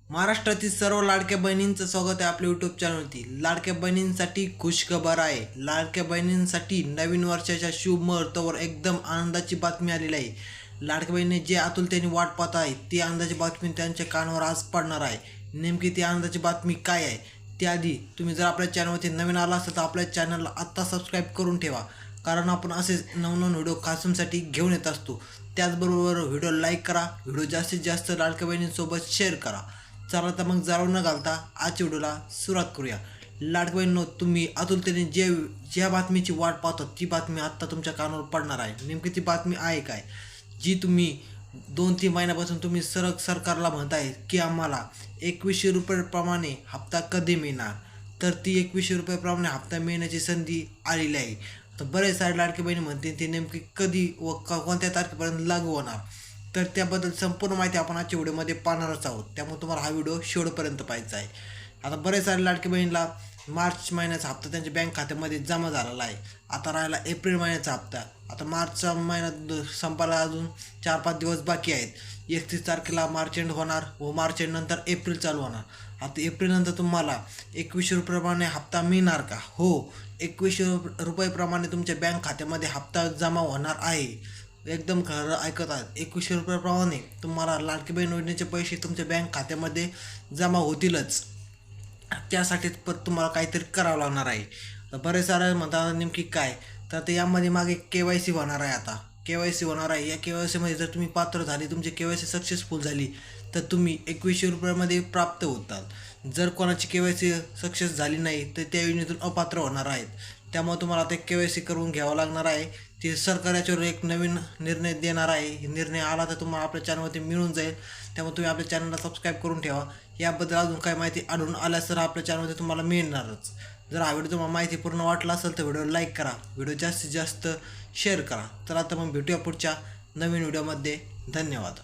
महाराष्ट्रातील सर्व लाडक्या बहिणींचं स्वागत आहे आपल्या यूट्यूब चॅनलवरती। लाडक्या बहिणींसाठी खुशखबर आहे। लाडक्या बहिणींसाठी नवीन वर्षाच्या शुभ मुहूर्तावर एकदम आनंदाची बातमी आलेली आहे। लाडक्या बहिणी जे आतुरतेने वाट पाहत आहेत ती आनंदाची बातमी त्यांच्या कानावर आज पडणार आहे। नेमकी ती आनंदाची बातमी काय आहे त्याआधी तुम्ही जर आपल्या चॅनलवरती नवीन आला असाल तर आपल्या चॅनलला आत्ता सबस्क्राईब करून ठेवा, कारण आपण असेच नवनवीन व्हिडिओ खासूंसाठी घेऊन येत असतो। त्याचबरोबर व्हिडिओ लाईक करा, व्हिडिओ जास्तीत जास्त लाडक्या बहिणींसोबत शेअर करा। चला तर मग जाळून न घालता आजच्या व्हिडिओला सुरुवात करूया। लाडक्या बहिणींनो, तुम्ही आतुरतेने ज्या बातमीची वाट पाहता ती बातमी आत्ता तुमच्या कानावर पडणार आहे। नेमकी ती बातमी आहे काय जी तुम्ही 2-3 महिन्यापासून तुम्ही सरकारला म्हणताय की आम्हाला 2100 रुपयाप्रमाणे हप्ता कधी मिळणार, तर ती 2100 रुपयाप्रमाणे हप्ता मिळण्याची संधी आलेली आहे। तर बरेच सारे लाडके बहिणी म्हणते ती नेमकी कधी व कोणत्या तारखेपर्यंत लागू होणार, तर त्याबद्दल संपूर्ण माहिती आपण आजच्या व्हिडिओमध्ये पाहणारच आहोत। त्यामुळे तुम्हाला हा व्हिडिओ शेवटपर्यंत पाहायचा आहे। आता बरेच सारे लाडके बहिणीला मार्च महिन्याचा हप्ता त्यांच्या बँक खात्यामध्ये जमा झालेला आहे। आता राहिला एप्रिल महिन्याचा हप्ता। आता मार्चचा महिना संपायला अजून 4-5 दिवस बाकी आहेत। 31 तारखेला मार्च एंड होणार व मार्च एंड नंतर एप्रिल चालू होणार। आता एप्रिल नंतर तुम्हाला 2100 रुपयाप्रमाणे हप्ता मिळणार का? हो, 2100 रुपयाप्रमाणे तुमच्या बँक खात्यामध्ये हप्ता जमा होणार आहे। एकदम खरं ऐकत आहात, 2100 रुपयाप्रमाणे तुम्हाला लाडकी बहीण योजनेचे पैसे तुमच्या बँक खात्यामध्ये जमा होतीलच। त्यासाठी परत तुम्हाला काहीतरी करावं लागणार आहे। तर बरेच सारे म्हणतात नेमकी काय, तर ते यामध्ये मागे KYC होणार आहे। आता KYC होणार आहे। या KYC मध्ये जर तुम्ही पात्र झाले, तुमची KYC सक्सेसफुल झाली तर तुम्ही 2100 रुपयामध्ये प्राप्त होतात। जर कोणाची KYC सक्सेस झाली नाही तर त्या योजनेतून अपात्र होणार आहेत। त्यामुळे तुम्हाला आता KYC करून घ्यावं लागणार आहे। ते सरकार याच्यावर एक नवीन निर्णय देणार आहे। निर्णय आला तर तुम्हाला आपल्या चॅनलवरती मिळून जाईल। त्यामुळे तुम्ही आपल्या चॅनलला सबस्क्राईब करून ठेवा। याबद्दल अजून काही माहिती आढळून आल्यास तर आपल्या चॅनलवरती तुम्हाला मिळणारच। जर हा व्हिडिओ तुम्हाला माहिती पूर्ण वाटला असेल तर व्हिडिओ लाईक करा, व्हिडिओ जास्तीत जास्त शेअर करा। तर आता मग भेटूया पुढच्या नवीन व्हिडिओमध्ये। धन्यवाद।